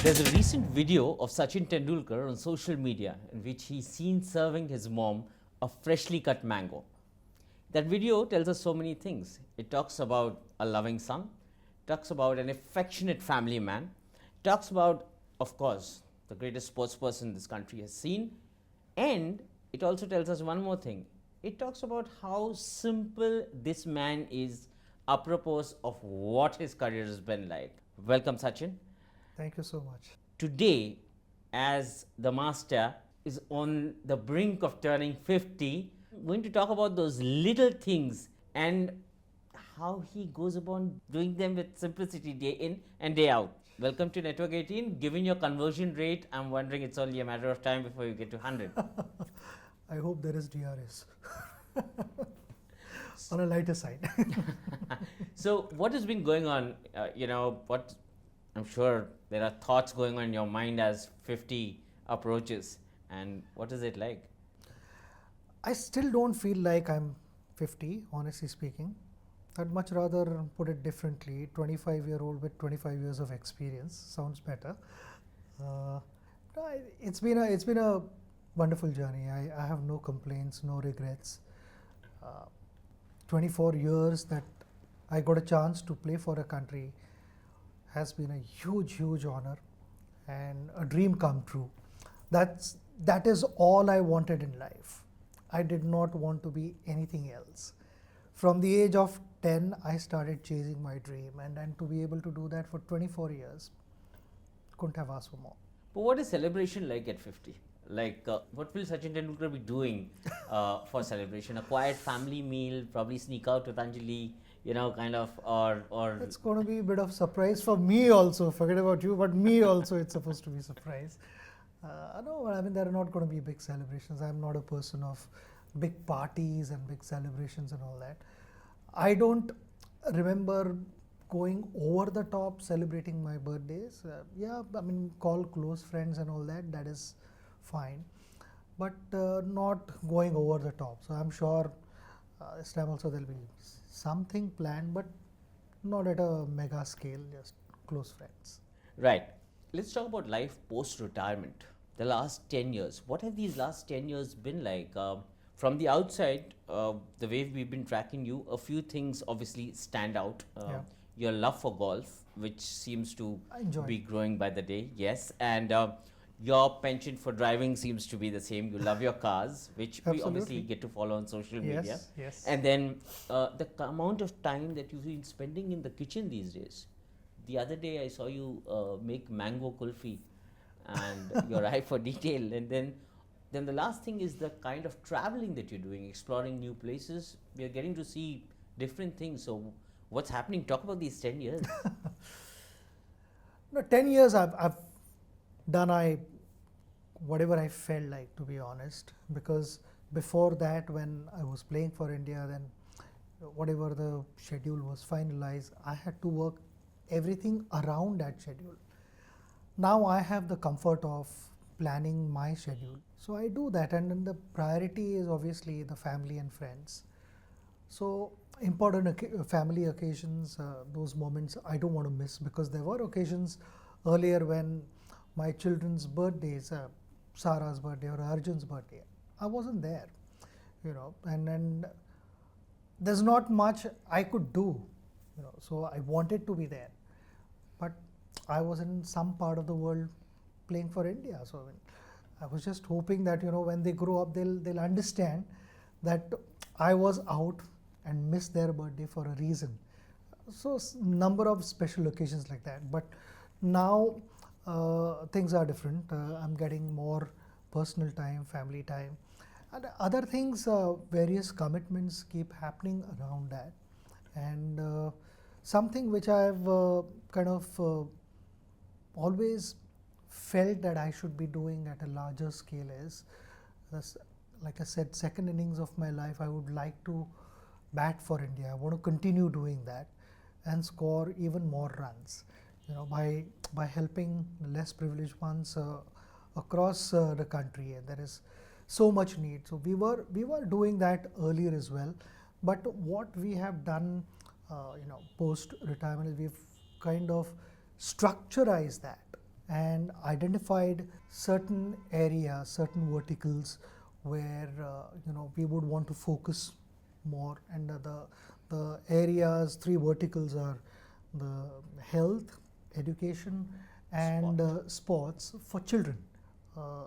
There's a recent video of Sachin Tendulkar on social media in which he's seen serving his mom a freshly cut mango. That video tells us so many things. It talks about a loving son, talks about an affectionate family man, talks about, of course, the greatest sports person this country has seen, and it also tells us one more thing. It talks about how simple this man is apropos of what his career has been like. Welcome, Sachin. Thank you so much. Today, as the master is on the brink of turning 50, I'm going to talk about those little things and how he goes about doing them with simplicity day in and day out. Welcome to Network 18. Given your conversion rate, I'm wondering it's only a matter of time before you get to 100. I hope there is DRS. On a lighter side. So, what has been going on? What I'm sure there are thoughts going on in your mind as 50 approaches. And what is it like? I still don't feel like I'm 50, honestly speaking. I'd much rather put it differently. 25-year-old with 25 years of experience sounds better. It's been a wonderful journey. I have no complaints, no regrets. 24 years that I got a chance to play for a country has been a huge honor and a dream come true. That is all I wanted in life. I did not want to be anything else. From the age of 10, I started chasing my dream, and to be able to do that for 24 years, couldn't have asked for more. But what is celebration like at 50? What will Sachin Tendulkar be doing for celebration? A quiet family meal, probably sneak out with Anjali, or It's going to be a bit of surprise for me also. Forget about you, but me also. It's supposed to be a surprise. No, I mean there are not going to be big celebrations. I'm not a person of big parties and big celebrations and all that. I don't remember going over the top celebrating my birthdays. Call close friends and all that. That is fine, but not going over the top. So I'm sure this time also there'll be something planned, but not at a mega scale, just close friends. Right. Let's talk about life post-retirement. The last 10 years. What have these last 10 years been like? From the outside, the way we've been tracking you, a few things obviously stand out. Your love for golf, which seems to be growing by the day, yes. And your penchant for driving seems to be the same. You love your cars, which we obviously get to follow on social media. Yes. And then the amount of time that you've been spending in the kitchen these days. The other day I saw you make mango kulfi and your eye for detail. And then the last thing is the kind of traveling that you're doing, exploring new places. We are getting to see different things. So what's happening? Talk about these 10 years. No, 10 years I've done whatever I felt like, to be honest, because before that when I was playing for India, then whatever the schedule was finalized, I had to work everything around that schedule. Now I have the comfort of planning my schedule. So I do that, and then the priority is obviously the family and friends. So important family occasions, those moments I don't want to miss, because there were occasions earlier when my children's birthdays, Sarah's birthday or Arjun's birthday, I wasn't there, and there's not much I could do, so I wanted to be there, but I was in some part of the world playing for India. So I was just hoping that when they grow up, they'll understand that I was out and missed their birthday for a reason. So number of special occasions like that. But now things are different. I'm getting more personal time, family time, and other things. Various commitments keep happening around that, and something which I've always felt that I should be doing at a larger scale is, like I said, second innings of my life. I would like to bat for India. I want to continue doing that and score even more runs, by helping less privileged ones across the country. And there is so much need. So we were doing that earlier as well, but what we have done, post retirement, is we've kind of structurized that and identified certain areas, certain verticals where we would want to focus more. And the areas, three verticals are the health, education, and sports for children.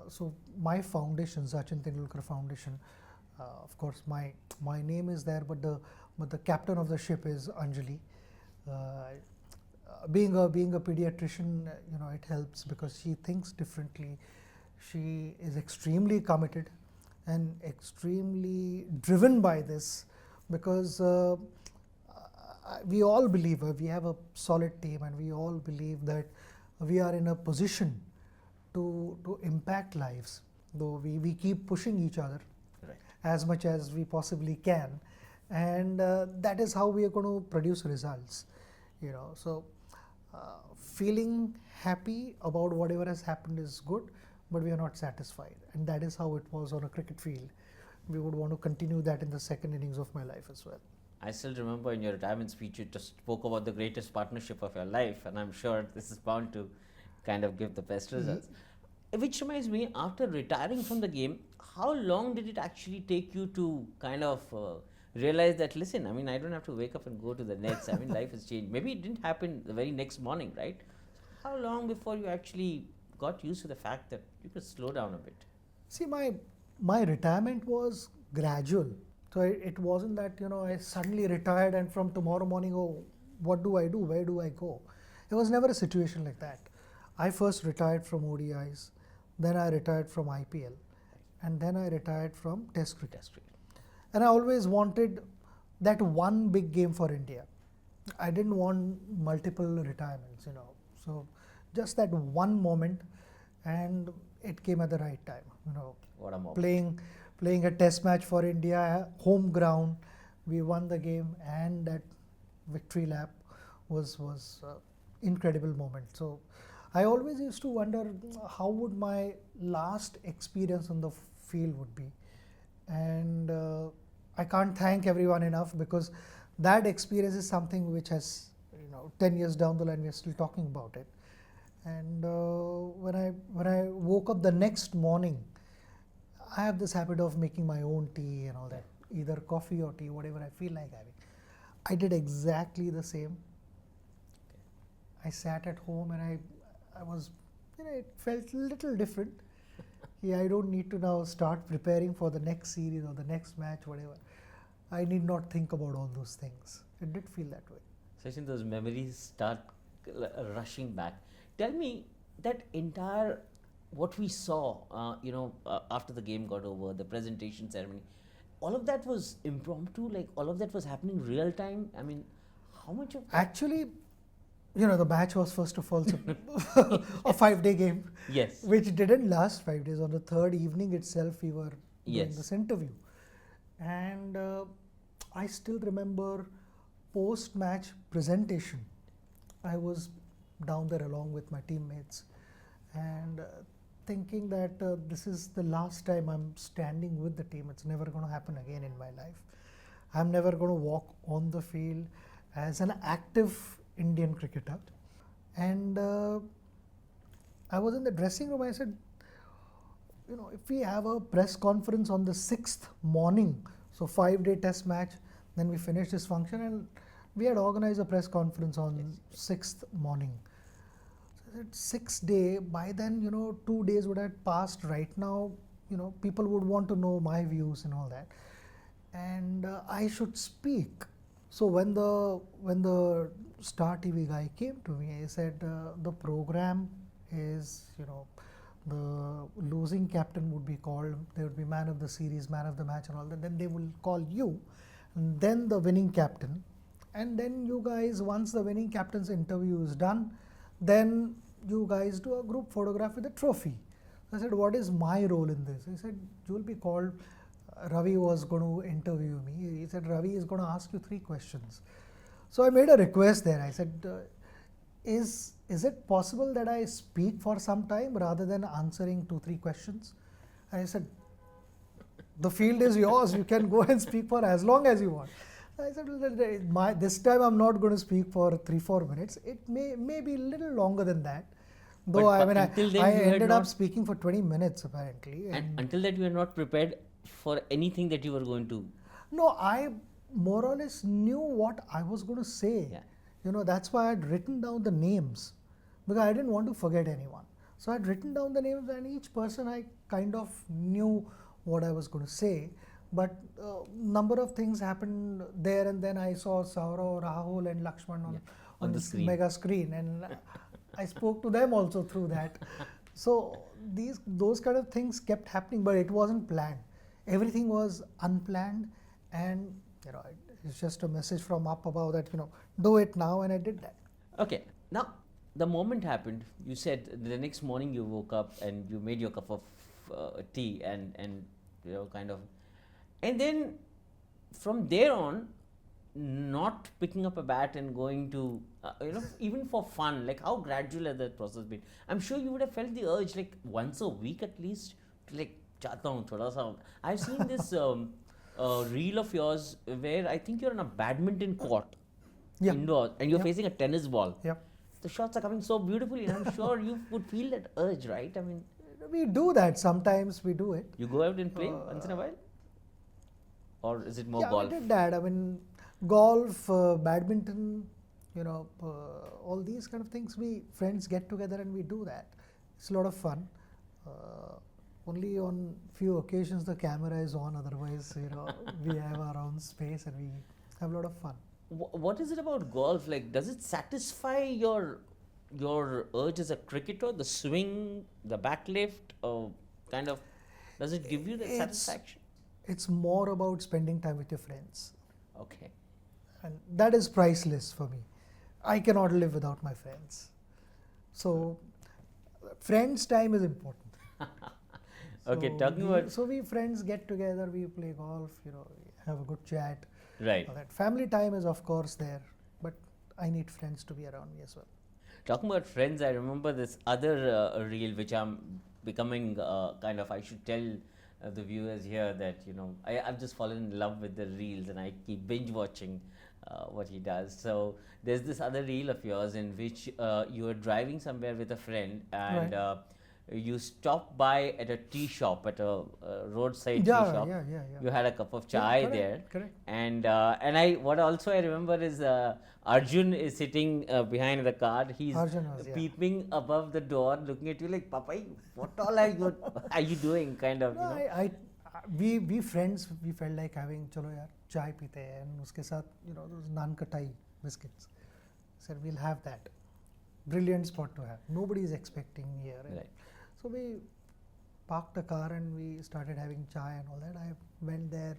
So my foundation, Sachin Tendulkar Foundation, of course my name is there, but the captain of the ship is Anjali. Being a pediatrician, it helps because she thinks differently. She is extremely committed and extremely driven by this, because we all believe we have a solid team, and we all believe that we are in a position to impact lives, though we keep pushing each other as much as we possibly can, and that is how we are going to produce results. So feeling happy about whatever has happened is good, but we are not satisfied, and that is how it was on a cricket field. We would want to continue that in the second innings of my life as well. I still remember in your retirement speech you just spoke about the greatest partnership of your life, and I'm sure this is bound to kind of give the best results. Which reminds me, after retiring from the game, how long did it actually take you to kind of realize that, listen, I mean, I don't have to wake up and go to the nets. I mean, life has changed. Maybe it didn't happen the very next morning, right? So how long before you actually got used to the fact that you could slow down a bit? See, my retirement was gradual. So it wasn't that, I suddenly retired and from tomorrow morning, oh, what do I do? Where do I go? It was never a situation like that. I first retired from ODIs, then I retired from IPL, and then I retired from Test cricket. And I always wanted that one big game for India. I didn't want multiple retirements, So just that one moment, and it came at the right time. What a moment. Playing a test match for India, home ground, we won the game, and that victory lap was incredible moment. So I always used to wonder how would my last experience on the field would be, and I can't thank everyone enough, because that experience is something which has 10 years down the line we are still talking about it. And when I woke up the next morning, I have this habit of making my own tea and all that, either coffee or tea, whatever I feel like having. I did exactly the same. I sat at home and I was, it felt a little different. I don't need to now start preparing for the next series or the next match, whatever. I need not think about all those things. It did feel that way. Sachin, those memories start rushing back. Tell me, that entire what we saw, after the game got over, the presentation ceremony, all of that was impromptu, like all of that was happening real time. I mean, how much of that? Actually, the match was first of all a 5-day game, Yes. which didn't last 5 days. On the third evening itself, we were doing Yes. this interview. And I still remember post-match presentation. I was down there along with my teammates, and thinking that this is the last time I'm standing with the team. It's never going to happen again in my life. I'm never going to walk on the field as an active Indian cricketer. And I was in the dressing room. I said, if we have a press conference on the 6th morning, so 5-day test match, then we finish this function, and we had organized a press conference on 6th morning. So I said, 6th day, by then, 2 days would have passed. Right now, people would want to know my views and all that. And I should speak. So when the Star TV guy came to me, he said, the program is, the losing captain would be called, there would be man of the series, man of the match and all that, then they will call you, and then the winning captain, and then you guys, once the winning captain's interview is done, then you guys do a group photograph with the trophy. I said, what is my role in this? He said, you will be called. Ravi was going to interview me. He said, Ravi is going to ask you 3 questions. So I made a request there. I said, is it possible that I speak for some time rather than answering 2-3 questions? And I said, the field is yours. You can go and speak for as long as you want. I said, this time I'm not going to speak for 3-4 minutes. It may be a little longer than that, Though I mean, until then I you had ended up not, speaking for 20 minutes apparently. and until that you were not prepared for anything that you were going to. No, I more or less knew what I was going to say. Yeah. You know, that's why I'd written down the names because I didn't want to forget anyone. So I'd written down the names, and each person I kind of knew what I was going to say. But number of things happened there, and then I saw Saurav, Rahul, and Lakshman on the this screen. mega screen, and I spoke to them also through that. So those kind of things kept happening, but it wasn't planned. Everything was unplanned, and you know, it's just a message from up above that, you know, do it now, and I did that. Okay, now the moment happened. You said the next morning you woke up and you made your cup of tea and you know, kind of, and then from there on, not picking up a bat and going to you know, even for fun. Like, how gradual has that process been? I'm sure you would have felt the urge like once a week at least to like chata hu thoda sa. I've seen this reel of yours where I think you're on a badminton court Yeah. indoors and you're Yep. facing a tennis ball. Yep. The shots are coming so beautifully, and I'm sure you would feel that urge, right? I mean, We do that sometimes. We do it. you go out and play once in a while, or is it more Yeah, golf? we did that. I mean, golf, badminton, you know, all these kind of things. We friends get together and we do that. It's a lot of fun. Only on few occasions the camera is on. Otherwise, you know, we have our own space and we have a lot of fun. What is it about golf? Like, does it satisfy your urge as a cricketer? The swing, the back lift, or kind of, does it give you that It's- satisfaction? It's more about spending time with your friends, Okay. and that is priceless for me. I cannot live without my friends. So, friends' time is important. Okay, So talking we, about so we friends get together, we play golf, you know, we have a good chat. right. All that family time is of course there, but I need friends to be around me as well. Talking about friends, I remember this other reel which I'm becoming kind of. I should tell the viewers here that, you know, I've just fallen in love with the reels and I keep binge watching what he does. So there's this other reel of yours in which you are driving somewhere with a friend and Right. you stop by at a tea shop, at a roadside tea Yeah, shop. yeah. You had a cup of Yeah, chai correct, there, correct. and I what also I remember is Arjun is sitting behind the car. He's Arjun was, yeah. peeping above the door, looking at you like, "Papai, what all are you doing?" Kind of, No, you know. we friends, we felt like having चलो यार चाय पीते हैं and उसके साथ, you know, those naan katai biscuits. Said we'll have that. Brilliant spot to have. Nobody is expecting me here. And Right. so we parked the car and we started having chai and all that. I went there.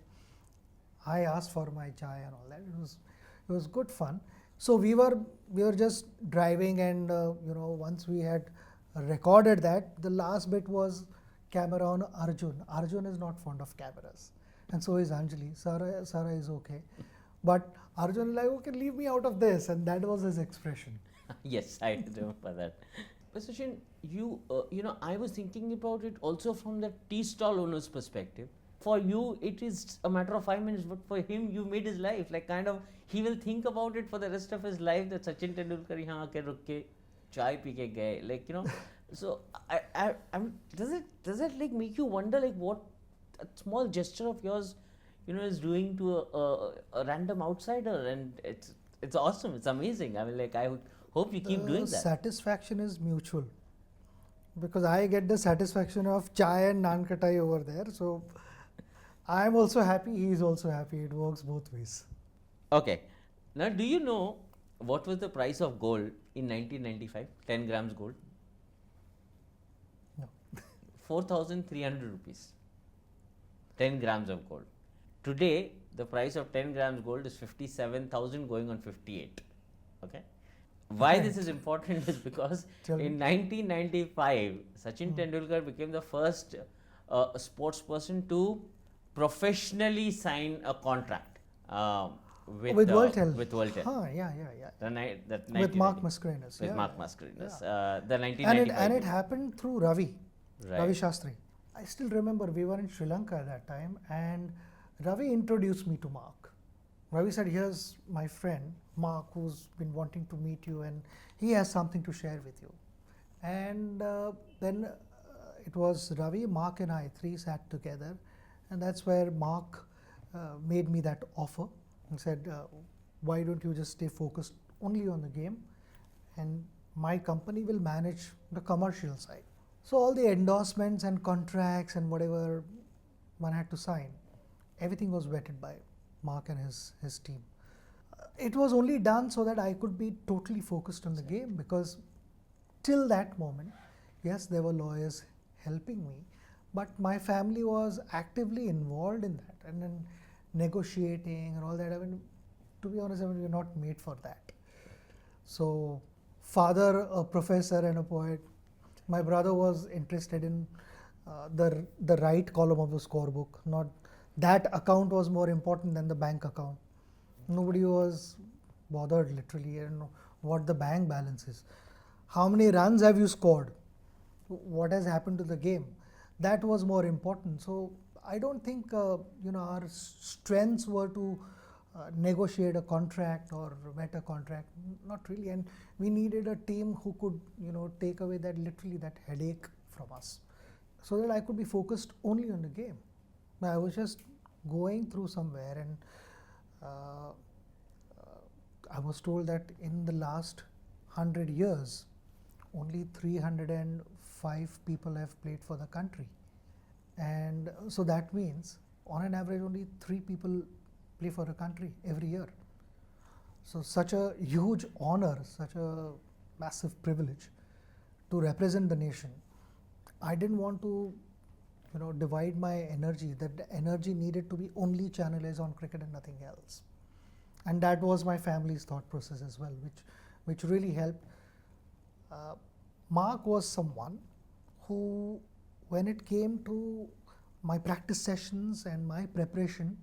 I asked for my chai and all that. It was good fun. So we were just driving, and you know, once we had recorded that, the last bit was camera on Arjun. Arjun is not fond of cameras, and so is Anjali. Sarah is okay, but Arjun is like, okay, leave me out of this, and that was his expression. Yes, I remember that. But Sachin, you know, I was thinking about it also from the tea stall owner's perspective. For you, it is a matter of 5 minutes, but for him, you made his life. Like, kind of, he will think about it for the rest of his life that Sachin Tendulkar yahan aake ruk ke chai pee ke gaye. Like, you know, so I'm, does it like make you wonder like what a small gesture of yours, you know, is doing to a random outsider, and it's awesome. It's amazing. I mean, like, I would hope you keep doing that. Satisfaction is mutual, because I get the satisfaction of chai and naan katai over there. So I am also happy. He is also happy. It works both ways. Okay. Now, do you know what was the price of gold in 1995? 10 grams gold? No. 4,300 rupees. 10 grams of gold. Today, the price of 10 grams gold is 57,000 going on 58. Okay. Why this is important is because Tell me. in 1995, Sachin Tendulkar became the first sports person to professionally sign a contract With World Health. with World Health. Huh, yeah. With Mark Mascarenhas. With yeah, Mark yeah. Mascarenhas. Yeah. The 1995. And it happened through Ravi, Right. Ravi Shastri. I still remember we were in Sri Lanka at that time, and Ravi introduced me to Mark. Ravi said, "Here's my friend Mark, who's been wanting to meet you, and he has something to share with you." And then it was Ravi, Mark, and I, three sat together, and that's where Mark made me that offer and said, why don't you just stay focused only on the game, and my company will manage the commercial side. So all the endorsements and contracts and whatever one had to sign, everything was vetted by Mark and his team. It was only done so that I could be totally focused on the game, because till that moment, yes, there were lawyers helping me, but my family was actively involved in that and then negotiating and all that. I mean, to be honest, I mean, we're not made for that. So, father a professor and a poet, my brother was interested in the right column of the scorebook. Not that account was more important than the bank account. Nobody was bothered literally, what the bank balance is. How many runs have you scored? What has happened to the game? That was more important. So I don't think our strengths were to negotiate a contract or vet a contract. Not really. And we needed a team who could take away that headache from us, so that I could be focused only on the game. I was just going through somewhere, and I was told that in the last 100 years, only 305 people have played for the country. And so that means, on an average, only 3 people play for a country every year. So such a huge honor, such a massive privilege to represent the nation. I didn't want to divide my energy. That the energy needed to be only channelized on cricket and nothing else. And that was my family's thought process as well, which really helped. Mark was someone who, when it came to my practice sessions and my preparation,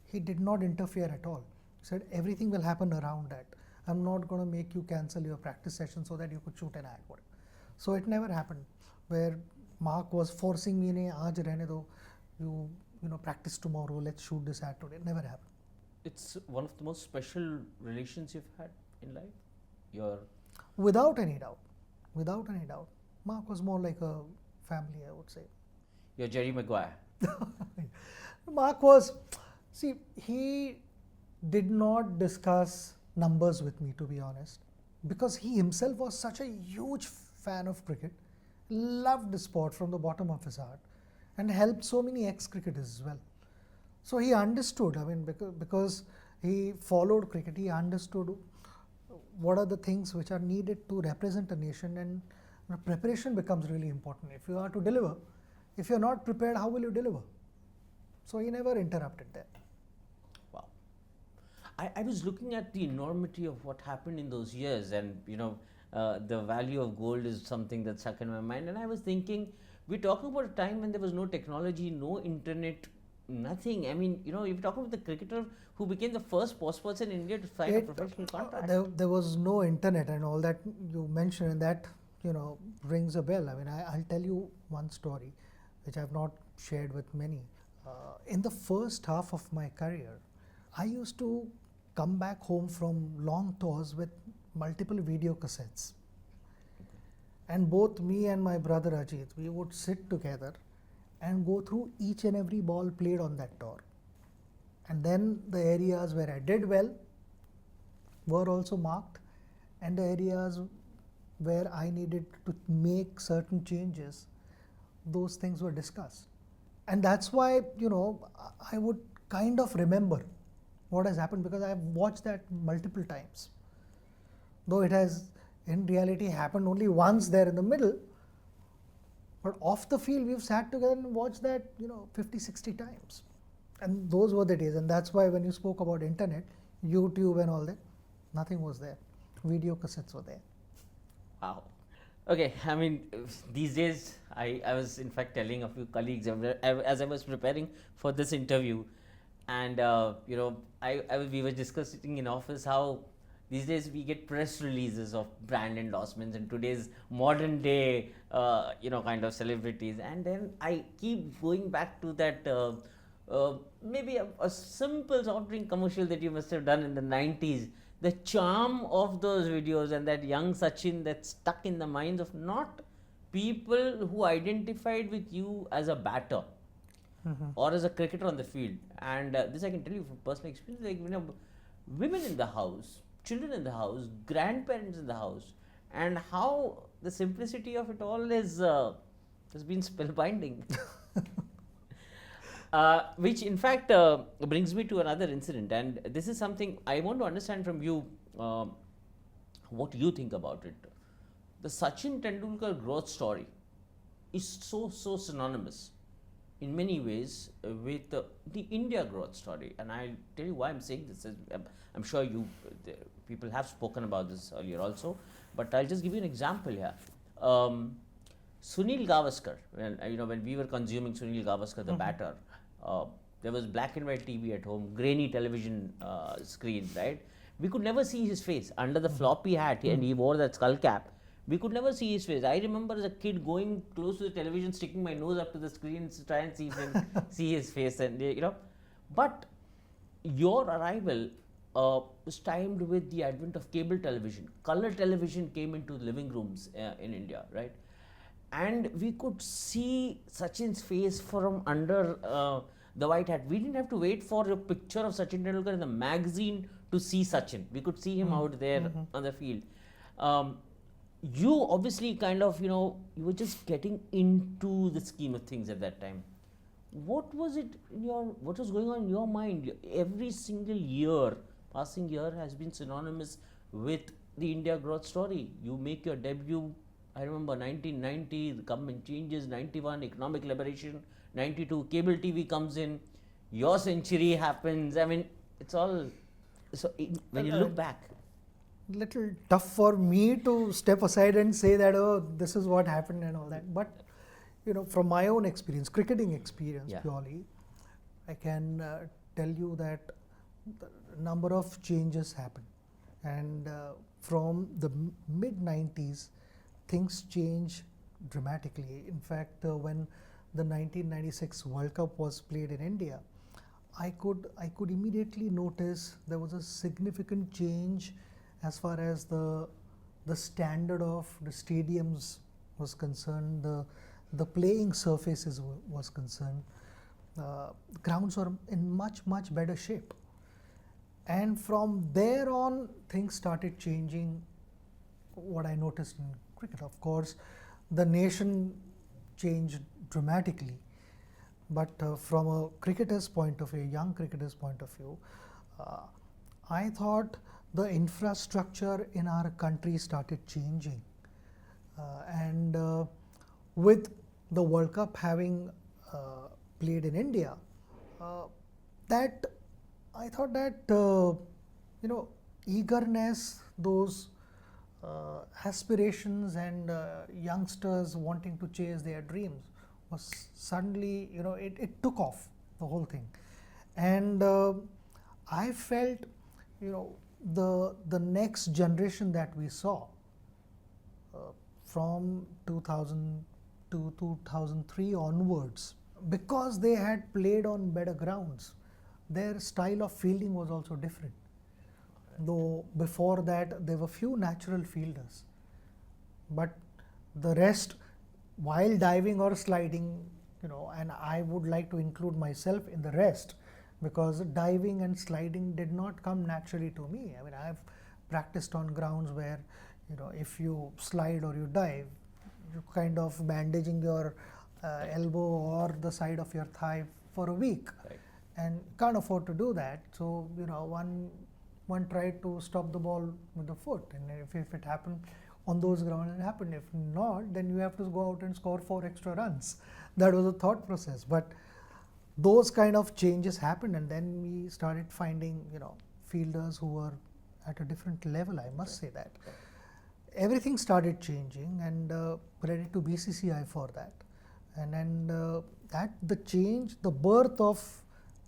he did not interfere at all. He said, everything will happen around that. I'm not going to make you cancel your practice session so that you could shoot an ad. So it never happened where Mark was forcing me, aaj rehne do, you practice tomorrow, let's shoot this ad today. It never happened. It's one of the most special relations you've had in life? Without any doubt. Without any doubt. Mark was more like a family, I would say. You're Jerry Maguire. Mark was, he did not discuss numbers with me, to be honest, because he himself was such a huge fan of cricket, loved the sport from the bottom of his heart, and helped so many ex-cricketers as well. So he understood, because he followed cricket, he understood what are the things which are needed to represent a nation, and preparation becomes really important. If you are to deliver, if you're not prepared, how will you deliver? So he never interrupted that. Wow. I was looking at the enormity of what happened in those years, and the value of gold is something that stuck in my mind. And I was thinking, we're talking about a time when there was no technology, no internet, nothing. I mean, you're talking about the cricketer who became the first person in India to sign a professional contract. There was no internet and all that you mentioned, and that rings a bell. I'll tell you one story which I've not shared with many. In the first half of my career, I used to come back home from long tours with multiple video cassettes. And both me and my brother Ajit, we would sit together and go through each and every ball played on that tour. And then the areas where I did well were also marked, and the areas where I needed to make certain changes, those things were discussed. And that's why, I would kind of remember what has happened, because I have watched that multiple times. Though it has in reality happened only once there in the middle, but off the field we've sat together and watched that 50, 60 times. And those were the days. And that's why when you spoke about internet, YouTube and all that, nothing was there. Video cassettes were there. Wow. Okay, these days, I was in fact telling a few colleagues as I was preparing for this interview, and we were discussing in office how these days we get press releases of brand endorsements and today's modern day, kind of celebrities, and then I keep going back to that maybe a simple soft drink commercial that you must have done in the 90s. the charm of those videos and that young Sachin that's stuck in the minds of not people who identified with you as a batter or as a cricketer on the field. And this I can tell you from personal experience, like, women in the house, children in the house, grandparents in the house, and how the simplicity of it all is has been spellbinding. Which in fact brings me to another incident, and this is something I want to understand from you, what you think about it. The Sachin Tendulkar growth story is so synonymous in many ways with the India growth story, and I'll tell you why I'm saying this. I'm sure people have spoken about this earlier also, but I'll just give you an example here. Sunil Gavaskar, when we were consuming Sunil Gavaskar, the batter, there was black and white TV at home, grainy television screen, right? We could never see his face under the floppy hat, and he wore that skull cap. We could never see his face. I remember as a kid going close to the television, sticking my nose up to the screen to try and see his face, and But your arrival was timed with the advent of cable television. Color television came into living rooms in India, right? And we could see Sachin's face from under the white hat. We didn't have to wait for a picture of Sachin Tendulkar in the magazine to see Sachin. We could see him out there on the field. You obviously kind of, you were just getting into the scheme of things at that time. What was going on in your mind? Every single passing year has been synonymous with the India growth story. You make your debut, I remember 1990, the government changes, 91, economic liberation, 92, cable TV comes in, your century happens. I mean, it's all, when you look back. Little tough for me to step aside and say that, oh, this is what happened and all that. But, from my own experience, cricketing experience purely, I can tell you that the number of changes happened. And from the mid-90s, things change dramatically. In fact, when the 1996 World Cup was played in India, I could immediately notice there was a significant change as far as the standard of the stadiums was concerned, the playing surfaces was concerned. Grounds were in much better shape. And from there on, things started changing. What I noticed in cricket, of course, the nation changed dramatically. But from a cricketer's point of view, young cricketer's point of view, I thought the infrastructure in our country started changing. And with the World Cup having played in India, that I thought that, eagerness, those aspirations and youngsters wanting to chase their dreams was suddenly, it took off, the whole thing. And I felt, the next generation that we saw from 2000 to 2003 onwards, because they had played on better grounds, their style of fielding was also different. Though before that there were few natural fielders, but the rest, while diving or sliding, and I would like to include myself in the rest, because diving and sliding did not come naturally to me. I mean, I've practiced on grounds where, if you slide or you dive, you kind of bandaging your elbow or the side of your thigh for a week, Right. and can't afford to do that. So, one tried to stop the ball with the foot, and if it happened on those grounds, it happened. If not, then you have to go out and score 4 extra runs. That was the thought process. But those kind of changes happened, and then we started finding, fielders who were at a different level. I must say that everything started changing, and credit to BCCI for that. And then the birth of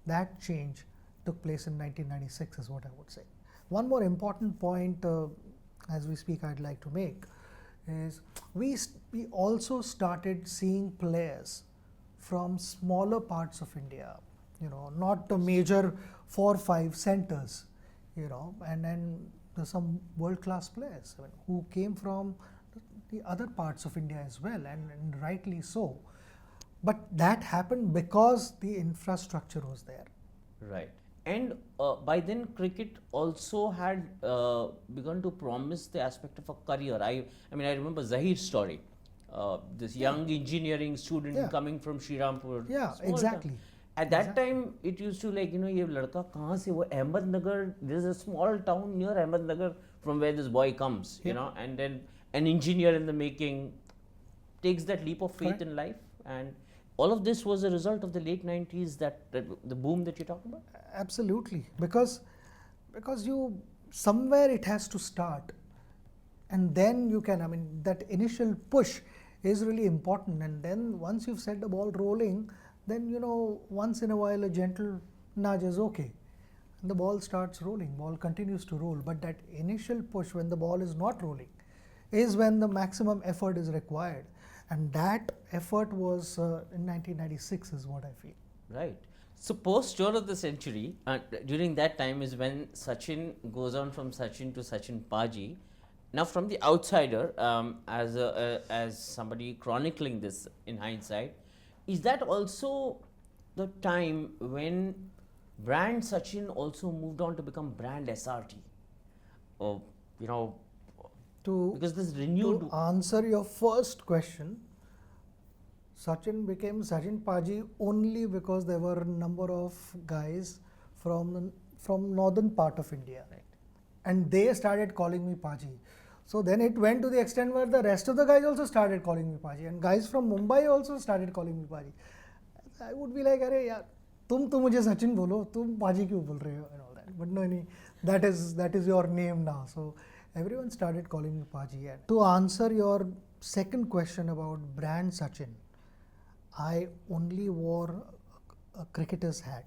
that change took place in 1996 is what I would say. One more important point as we speak I'd like to make is we also started seeing players from smaller parts of India, not the major 4-5 centers, and then there's some world-class players, I mean, who came from the other parts of India as well, and rightly so. But that happened because the infrastructure was there. Right. And by then, cricket also had begun to promise the aspect of a career. I mean, I remember Zahir's story. This young engineering student Yeah. coming from Shrirampur. Yeah, small town. exactly. At that time, it used to like, ये लड़का कहाँ से वो Ahmednagar, there's a small town near Ahmednagar from where this boy comes, you know, and then an engineer in the making takes that leap of faith Correct. in life. And all of this was a result of the late 90s, that the boom that you're talking about. Absolutely, because you, somewhere it has to start, and then you can, I mean, that initial push is really important, and then once you've set the ball rolling, then once in a while a gentle nudge is okay, and the ball starts rolling, ball continues to roll. But that initial push when the ball is not rolling is when the maximum effort is required, and that effort was in 1996 is what I feel. Right. So post turn of the century, during that time is when Sachin goes on from Sachin to Sachin Paji. Now, from the outsider, as somebody chronicling this in hindsight, is that also the time when brand Sachin also moved on to become brand SRT? Or, because this renewed. To answer your first question, Sachin became Sachin Paji only because there were a number of guys from northern part of India, Right. and they started calling me Paji. So then it went to the extent where the rest of the guys also started calling me Paji, and guys from Mumbai also started calling me Paji. I would be like, "अरे यार, तुम तो मुझे सचिन बोलो, तुम पाजी क्यों बोल रहे हो?" and all that. But no, that is your name now. So everyone started calling me Paji. And to answer your second question about brand Sachin, I only wore a cricketer's hat.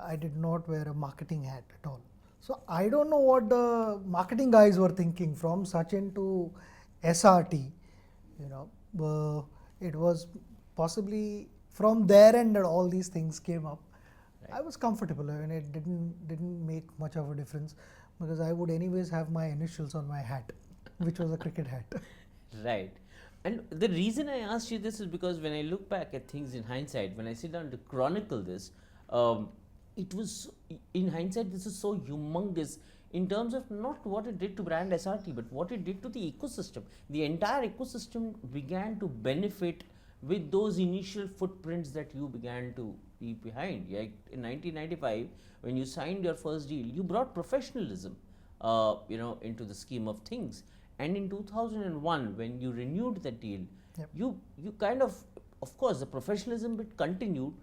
I did not wear a marketing hat at all. So I don't know what the marketing guys were thinking from Sachin to SRT. It was possibly from there end that all these things came up. Right. I was comfortable. I mean, it didn't make much of a difference because I would anyways have my initials on my hat, which was a cricket hat. Right. And the reason I asked you this is because when I look back at things in hindsight, when I sit down to chronicle this, it was, in hindsight, this is so humongous in terms of not what it did to brand SRT, but what it did to the ecosystem. The entire ecosystem began to benefit with those initial footprints that you began to leave behind. Like in 1995, when you signed your first deal, you brought professionalism, into the scheme of things. And in 2001, when you renewed the deal, Yep. you kind of course, the professionalism bit continued,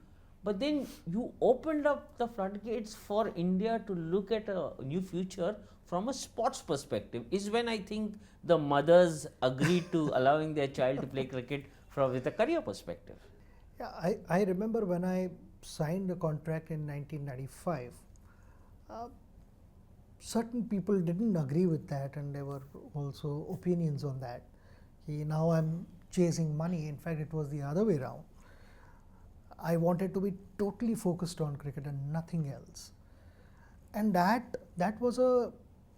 but then you opened up the floodgates for India to look at a new future from a sports perspective. Is when I think the mothers agreed to allowing their child to play cricket with a career perspective. Yeah, I remember when I signed a contract in 1995, certain people didn't agree with that, and there were also opinions on that. Now I'm chasing money. In fact, it was the other way around. I wanted to be totally focused on cricket and nothing else. And that was a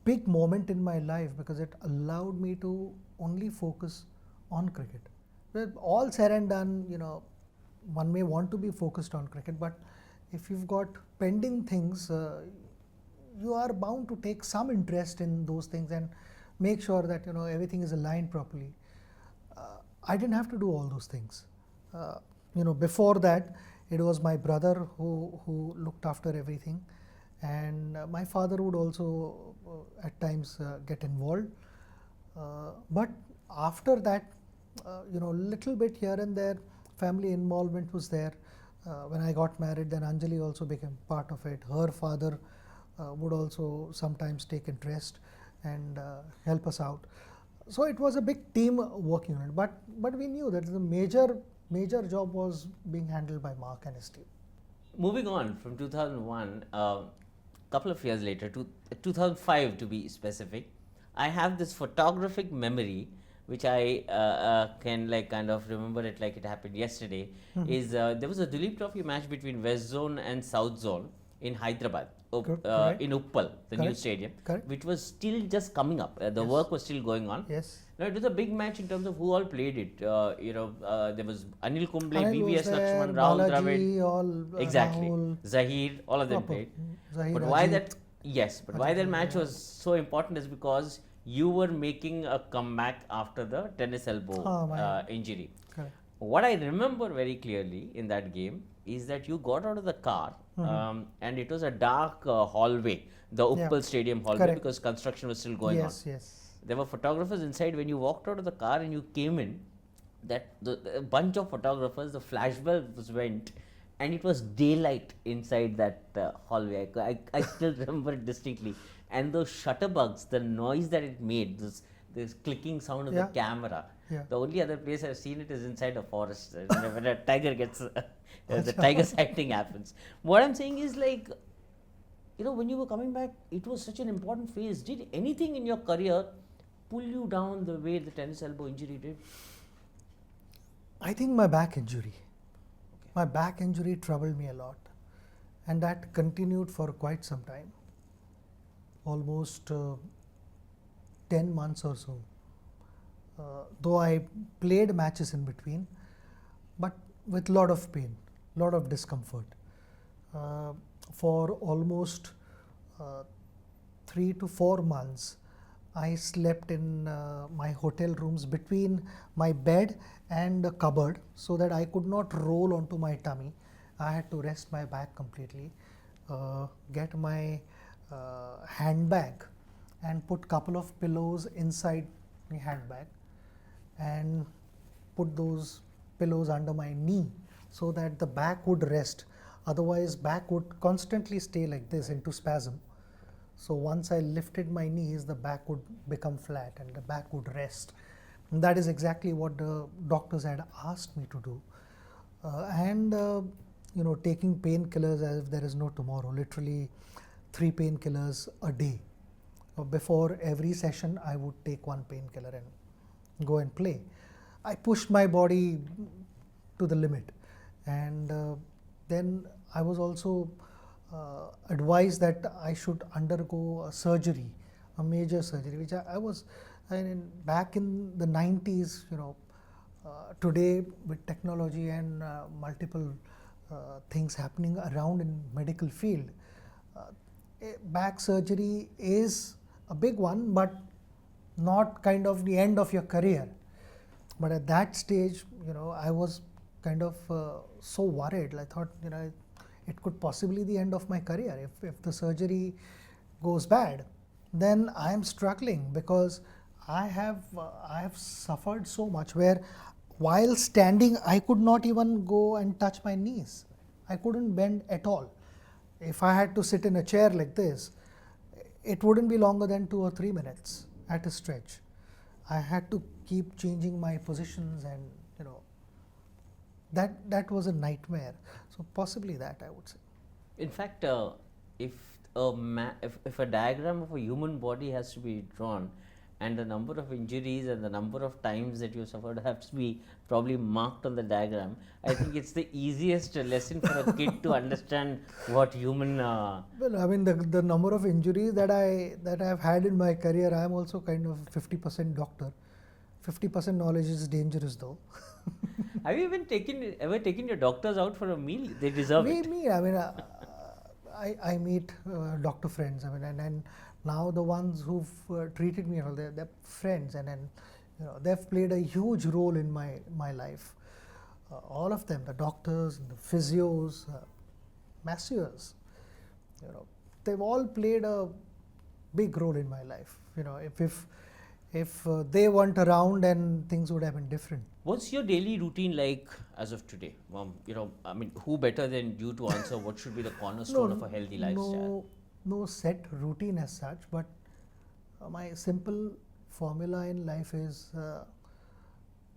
big moment in my life because it allowed me to only focus on cricket. With all said and done, one may want to be focused on cricket, but if you've got pending things, you are bound to take some interest in those things and make sure that everything is aligned properly. I didn't have to do all those things. Before that, it was my brother who looked after everything, and my father would also at times get involved. But after that, little bit here and there, family involvement was there. When I got married, then Anjali also became part of it. Her father would also sometimes take interest and help us out. So it was a big team working on it. But we knew that the major job was being handled by Mark and his team. Moving on from 2001, couple of years later, to 2005 to be specific, I have this photographic memory which I can kind of remember it like it happened yesterday. Is there was a Duleep Trophy match between West Zone and South Zone in Hyderabad, Correct. in Uppal, the new Correct. stadium, Correct. which was still just coming up. The Yes. work was still going on. Yes. Now, it was a big match in terms of who all played it. There was Anil Kumble, Anil was VVS there, Lakshman, Rahul Dravid. Balaji, all Exactly. Rahul, Zahir, all of them proper. played. Zahir, But why Ajit. that? Yes, but why that match was so important is because you were making a comeback after the tennis elbow injury. Correct. What I remember very clearly in that game is that you got out of the car and it was a dark hallway, the Uppal Stadium hallway, Correct. because construction was still going Yes, on. yes. There were photographers inside. When you walked out of the car and you came in, that a bunch of photographers, the flashbulbs went, and it was daylight inside that hallway. I still remember it distinctly. And those shutterbugs, the noise that it made, this clicking sound of the camera. Yeah. The only other place I've seen it is inside a forest. When a tiger gets, the tiger sighting happens. What I'm saying is, like, when you were coming back, it was such an important phase. Did anything in your career pull you down the way the tennis elbow injury did? I think my back injury. My back injury troubled me a lot, and that continued for quite some time, almost 10 months or so. Though I played matches in between, but with lot of pain, lot of discomfort. For almost 3 to 4 months, I slept in my hotel rooms between my bed and the cupboard, so that I could not roll onto my tummy. I had to rest my back completely, get my handbag and put couple of pillows inside my handbag and put those pillows under my knee so that the back would rest. Otherwise, back would constantly stay like this into spasm. So once I lifted my knees, the back would become flat and the back would rest. And that is exactly what the doctors had asked me to do. Taking painkillers as if there is no tomorrow, literally 3 painkillers a day. Before every session, I would take 1 painkiller and go and play. I pushed my body to the limit, and then I was also advised that I should undergo a surgery, a major surgery, which I was back in the 90s. Today with technology and multiple things happening around in medical field, back surgery is a big one, but not kind of the end of your career. But at that stage, I was kind of so worried. I thought, it could possibly be the end of my career. If the surgery goes bad, then I am struggling, because I have suffered so much where while standing, I could not even go and touch my knees. I couldn't bend at all. If I had to sit in a chair like this, it wouldn't be longer than 2 or 3 minutes at a stretch. I had to keep changing my positions, and that was a nightmare. So possibly that, I would say. In fact, if a diagram of a human body has to be drawn, and the number of injuries and the number of times that you suffered have to be probably marked on the diagram, I think it's the easiest lesson for a kid to understand what human. Well, I mean, the number of injuries that I've had in my career, I'm also kind of 50% doctor. 50% knowledge is dangerous, though. Have you ever taken your doctors out for a meal? They deserve it. I mean, I meet doctor friends. I mean, and now the ones who've treated me, they're friends, and they've played a huge role in my life. All of them, the doctors, the physios, masseurs, they've all played a big role in my life. If they weren't around, then things would have been different. What's your daily routine like as of today? Who better than you to answer what should be the cornerstone of a healthy lifestyle? No set routine as such, but my simple formula in life is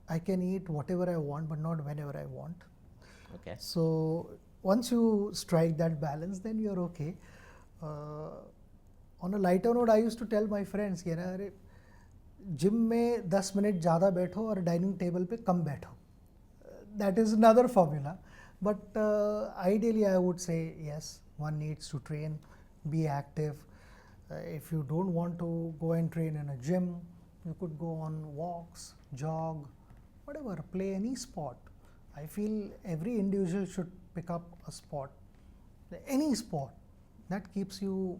I can eat whatever I want, but not whenever I want. Okay. So once you strike that balance, then you're okay. On a lighter note, I used to tell my friends, gym में 10 minute ज़्यादा बैठो और dining table पे कम बैठो. That is another formula, but ideally I would say yes, one needs to train, be active. If you don't want to go and train in a gym, you could go on walks, jog, whatever, play any sport. I feel every individual should pick up a sport, any sport that keeps you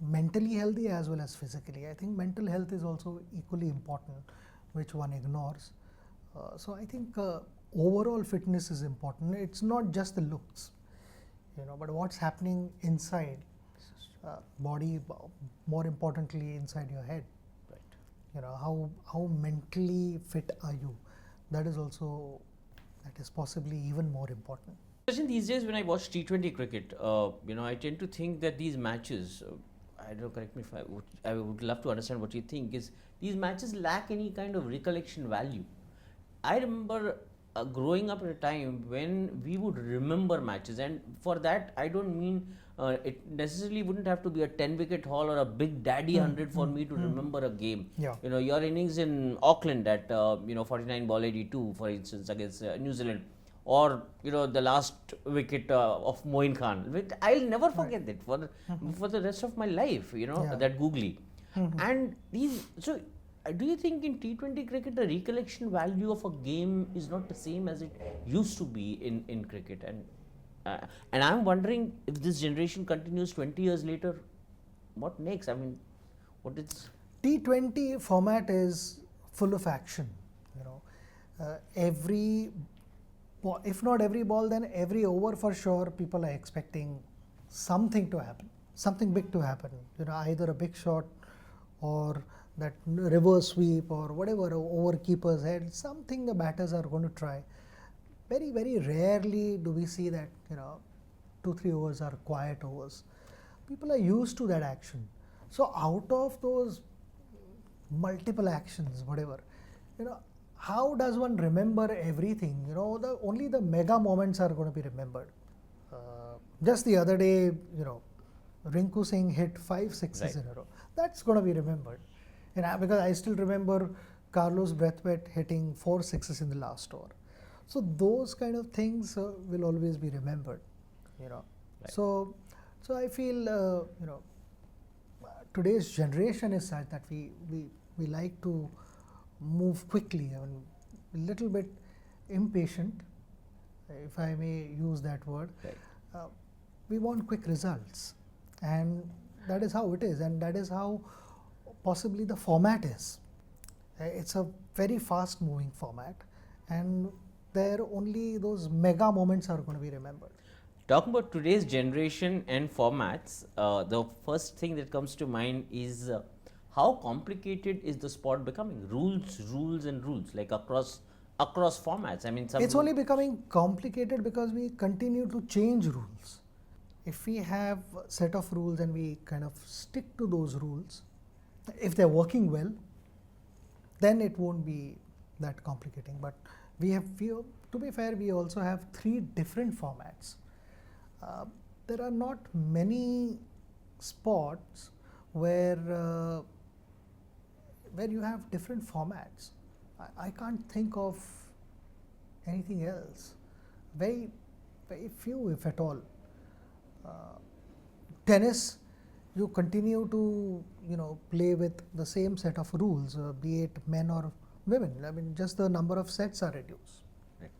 mentally healthy as well as physically. I think mental health is also equally important, which one ignores. So I think overall fitness is important. It's not just the looks, but what's happening inside body, more importantly inside your head. Right. How mentally fit are you? That is possibly even more important. Sachin, these days when I watch T20 cricket, I tend to think that these matches, I don't know, correct me if I would love to understand what you think, is these matches lack any kind of recollection value. I remember growing up at a time when we would remember matches, and for that I don't mean it necessarily wouldn't have to be a 10-wicket haul or a big daddy 100 for me to remember a game. Yeah. Your innings in Auckland at 49 ball 82, for instance, against New Zealand, or the last wicket of Moin Khan. I'll never forget that for the rest of my life. That googly, and these so. Do you think in T20 cricket the recollection value of a game is not the same as it used to be in cricket? And I'm wondering if this generation continues 20 years later, what next? I mean, what is T20 format is full of action. Every if not every ball, then every over for sure, people are expecting something to happen, something big to happen. Either a big shot or that reverse sweep or whatever over keeper's head, something the batters are going to try. Very, very rarely do we see that 2-3 overs are quiet overs. People are used to that action. So out of those multiple actions, whatever, how does one remember everything? Only the mega moments are going to be remembered. Just the other day, Rinku Singh hit 5 sixes in a row. That's going to be remembered. Because I still remember Carlos Brathwaite hitting 4 sixes in the last over. So those kind of things will always be remembered. Right. So I feel today's generation is such that we like to move quickly. I mean, a little bit impatient, if I may use that word. Right. We want quick results, and that is how it is, and that is how possibly the format is. It's a very fast moving format, and there only those mega moments are going to be remembered. Talking about today's generation and formats, the first thing that comes to mind is how complicated is the sport becoming? Rules and rules, like across formats. I mean, it's only becoming complicated because we continue to change rules. If we have a set of rules and we kind of stick to those rules, if they're working well, then it won't be that complicating. But to be fair, we also have 3 different formats. There are not many sports where you have different formats. I can't think of anything else. Very, very few, if at all. Tennis, you continue to play with the same set of rules, be it men or women. I mean, just the number of sets are reduced. Right.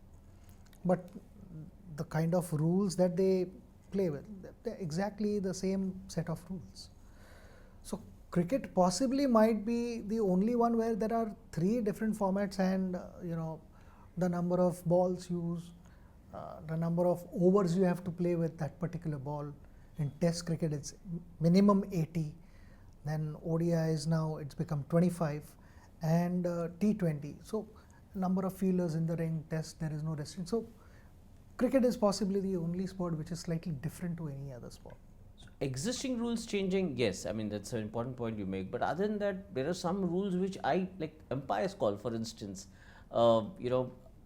But the kind of rules that they play with, they're exactly the same set of rules. So cricket possibly might be the only one where there are 3 different formats, and the number of balls used, the number of overs you have to play with that particular ball. In Test cricket, it's minimum 80. Then ODIs now it's become 25, and T20. So number of fielders in the ring. Test, there is no restriction. So cricket is possibly the only sport which is slightly different to any other sport. Existing rules changing, yes, I mean that's an important point you make. But other than that, there are some rules which I like. Umpire's call, for instance,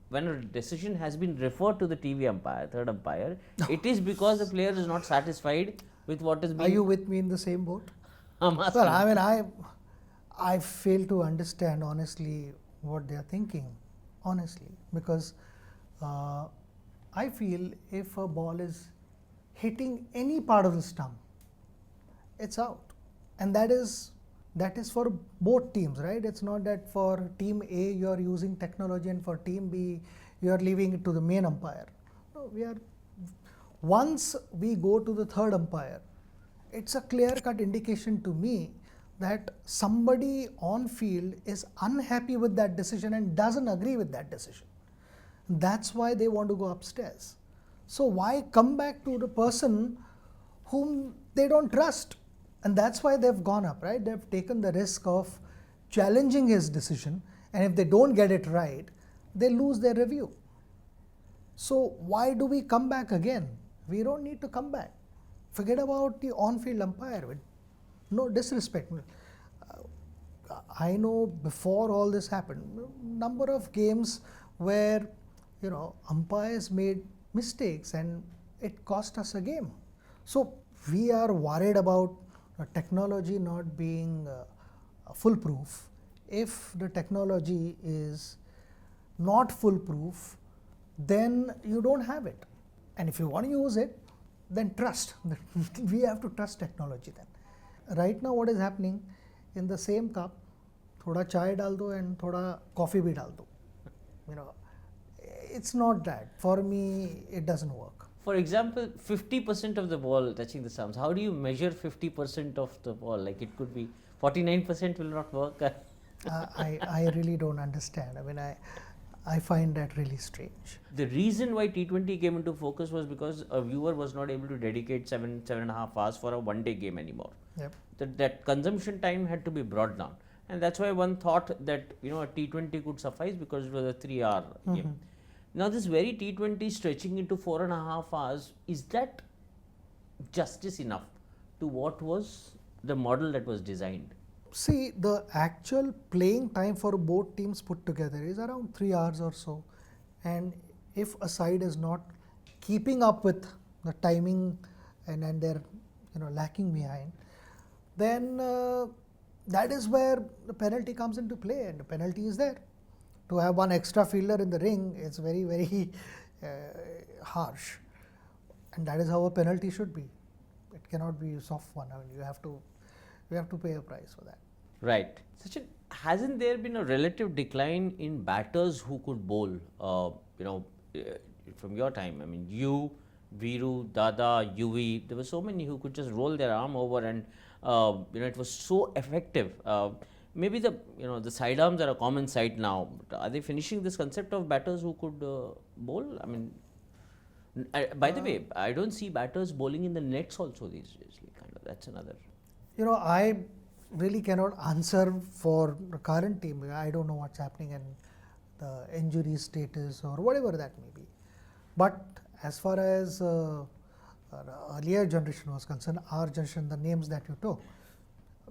when a decision has been referred to the TV umpire, third umpire, it is because the player is not satisfied with what is being. Are you with me in the same boat? I'm asking. Well, I mean, I fail to understand honestly what they are thinking, honestly, because I feel if a ball is hitting any part of the stump, it's out. And that is for both teams, right? It's not that for team A you are using technology and for team B you are leaving it to the main umpire. No, once we go to the third umpire, it's a clear cut indication to me that somebody on field is unhappy with that decision and doesn't agree with that decision. That's why they want to go upstairs. So why come back to the person whom they don't trust? And that's why they've gone up, right? They've taken the risk of challenging his decision, and if they don't get it right, they lose their review. So why do we come back again? We don't need to come back. Forget about the on-field umpire. With no disrespect. I know before all this happened, number of games where umpires made mistakes and it cost us a game. So we are worried about technology not being foolproof. If the technology is not foolproof, then you don't have it. And if you want to use it, then trust. We have to trust technology then. Right now what is happening, in the same cup, thoda chai dal do and thoda coffee bhi dal do. It's not that. For me, it doesn't work. For example, 50% of the ball touching the stumps. How do you measure 50% of the ball? Like it could be 49% will not work. I really don't understand. I mean, I find that really strange. The reason why T20 came into focus was because a viewer was not able to dedicate 7.5 hours for a one-day game anymore. Yep. That consumption time had to be brought down, and that's why one thought that a T20 could suffice because it was a 3-hour game. Now this very T20 stretching into 4.5 hours, is that justice enough to what was the model that was designed? See, the actual playing time for both teams put together is around 3 hours or so, and if a side is not keeping up with the timing and they're lacking behind, then that is where the penalty comes into play, and the penalty is there. To have one extra fielder in the ring is very, very harsh, and that is how a penalty should be. It cannot be a soft one. I mean, you have to pay a price for that. Right. Sachin, hasn't there been a relative decline in batters who could bowl? From your time, I mean, you, Viru, Dada, Yuvi, there were so many who could just roll their arm over and it was so effective. Maybe the sidearms are a common sight now. But are they finishing this concept of batters who could bowl? I mean, by the way, I don't see batters bowling in the nets also these days. That's another. I really cannot answer for the current team. I don't know what's happening and the injury status or whatever that may be. But as far as the earlier generation was concerned, our generation, the names that you took,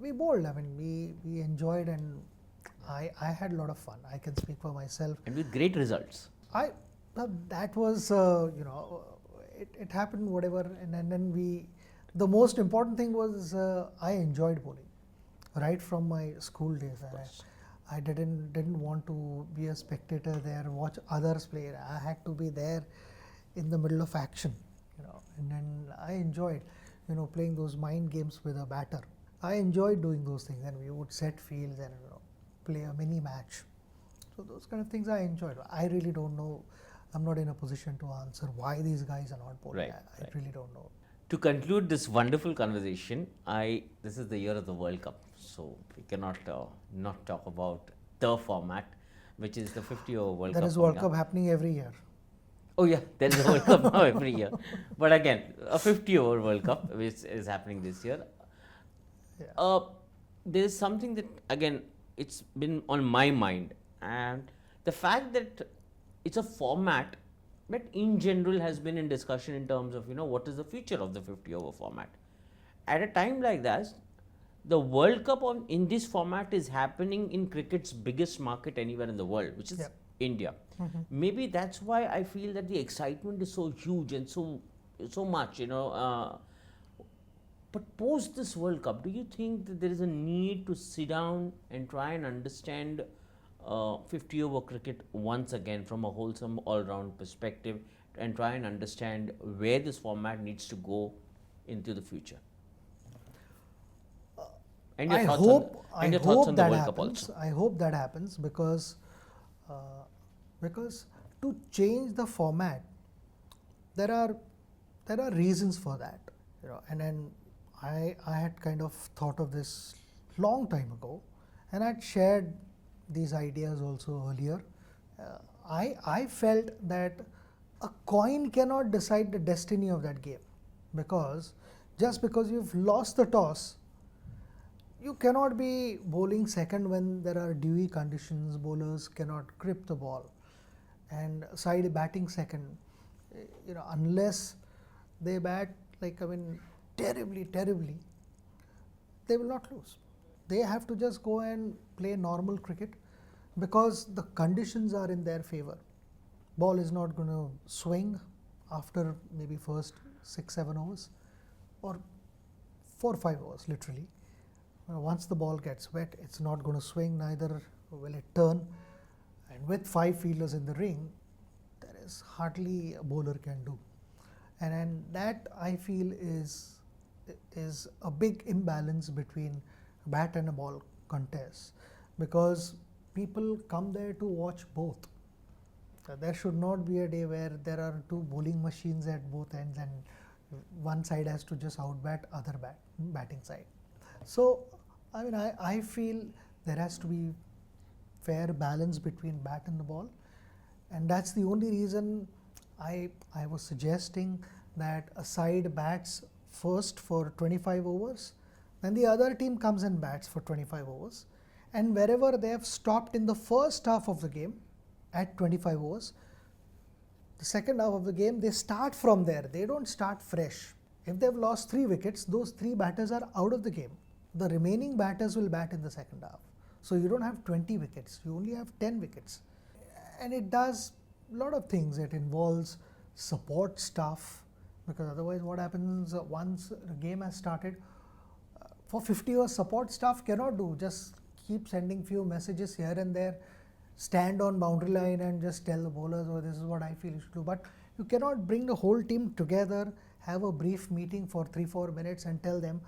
we bowled. I mean, we enjoyed, and I had a lot of fun. I can speak for myself. And with great results. That was, it happened, whatever, and then the most important thing was I enjoyed bowling right from my school days. I didn't want to be a spectator there, watch others play. I had to be there in the middle of action, and then I enjoyed, playing those mind games with a batter. I enjoyed doing those things, and we would set fields and play a mini match. So those kind of things I enjoyed. I really don't know. I'm not in a position to answer why these guys are not bowling. I really don't know. To conclude this wonderful conversation, this is the year of the World Cup, so we cannot not talk about the format, which is the 50-over World Cup. There is World Cup happening every year. Oh yeah, there is a World Cup now every year. But again, a 50-over World Cup, which is happening this year. Yeah. There is something that, again, it's been on my mind, and the fact that it's a format that in general has been in discussion in terms of what is the future of the 50-over format. At a time like that, the World Cup in this format is happening in cricket's biggest market anywhere in the world, which is India. Maybe that's why I feel that the excitement is so huge and so much, But post this World Cup, do you think that there is a need to sit down and try and understand 50-over cricket once again from a wholesome all-round perspective and try and understand where this format needs to go into the future? And your I thoughts hope on, and your thoughts on the that World Cup happens. also. I hope that happens because to change the format, there are reasons for that, and then I had kind of thought of this long time ago, and I'd shared these ideas also earlier. I felt that a coin cannot decide the destiny of that game, because just because you've lost the toss, you cannot be bowling second when there are dewy conditions. Bowlers cannot grip the ball, and side batting second, unless they bat terribly, they will not lose. They have to just go and play normal cricket because the conditions are in their favor. Ball is not going to swing after maybe first 6-7 overs or 4-5 overs literally. Once the ball gets wet, it's not going to swing, neither will it turn. And with 5 fielders in the ring, there is hardly a bowler can do. And that I feel is a big imbalance between bat and a ball contest, because people come there to watch both. There should not be a day where there are 2 bowling machines at both ends and one side has to just outbat other batting side. So I feel there has to be fair balance between bat and the ball, and that's the only reason I was suggesting that a side bats first for 25 overs, then the other team comes and bats for 25 overs, and wherever they have stopped in the first half of the game at 25 overs, the second half of the game they start from there. They don't start fresh. If they've lost 3 wickets, those 3 batters are out of the game. The remaining batters will bat in the second half. So you don't have 20 wickets, you only have 10 wickets. And it does a lot of things. It involves support staff, because otherwise what happens once the game has started, for 50 overs support staff cannot do, just keep sending few messages here and there, stand on boundary line and just tell the bowlers, oh, this is what I feel you should do. But you cannot bring the whole team together, have a brief meeting for 3-4 minutes and tell them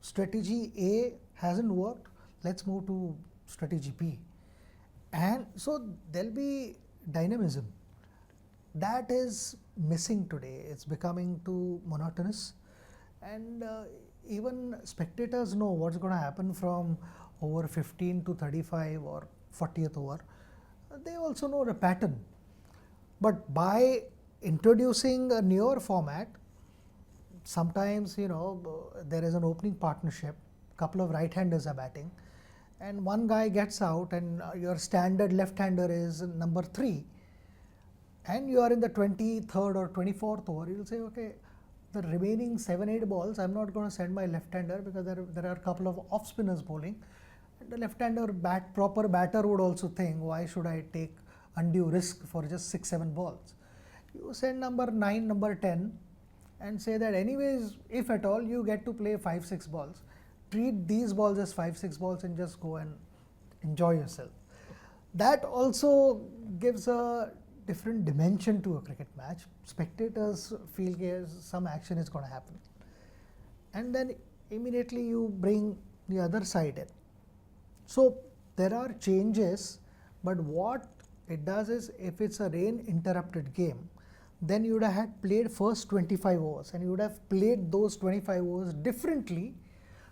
strategy A hasn't worked, let's move to strategy B. And so there'll be dynamism. That is missing today. It's becoming too monotonous, and even spectators know what's going to happen from over 15 to 35 or 40th over. They also know the pattern. But by introducing a newer format, sometimes there is an opening partnership, couple of right-handers are batting, and one guy gets out, and your standard left-hander is number 3, and you are in the 23rd or 24th over. You'll say, okay, the remaining 7-8 balls, I'm not going to send my left-hander because there are a couple of off-spinners bowling. And the left-hander proper batter would also think, why should I take undue risk for just 6-7 balls? You send number 9, number 10, and say that anyways, if at all, you get to play 5-6 balls. Treat these balls as 5-6 balls and just go and enjoy yourself. That also gives a different dimension to a cricket match. Spectators feel some action is going to happen, and then immediately you bring the other side in. So there are changes, but what it does is, if it's a rain interrupted game, then you would have had played first 25 overs, and you would have played those 25 overs differently,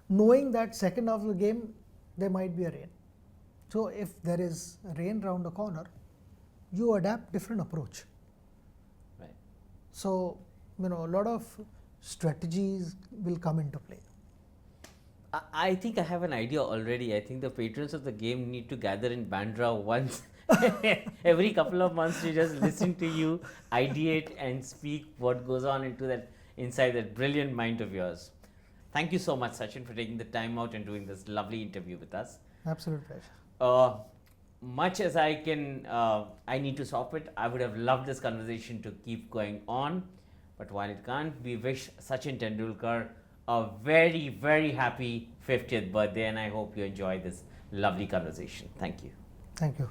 knowing that second half of the game there might be a rain. So if there is rain round the corner, you adapt different approach. Right. So a lot of strategies will come into play. I think I have an idea already. I think the patrons of the game need to gather in Bandra once every couple of months to just listen to you ideate and speak what goes on inside that brilliant mind of yours. Thank you so much, Sachin, for taking the time out and doing this lovely interview with us. Absolute pleasure. Much as I can, I need to stop it. I would have loved this conversation to keep going on, but while it can't, we wish Sachin Tendulkar a very, very happy 50th birthday, and I hope you enjoy this lovely conversation. Thank you. Thank you.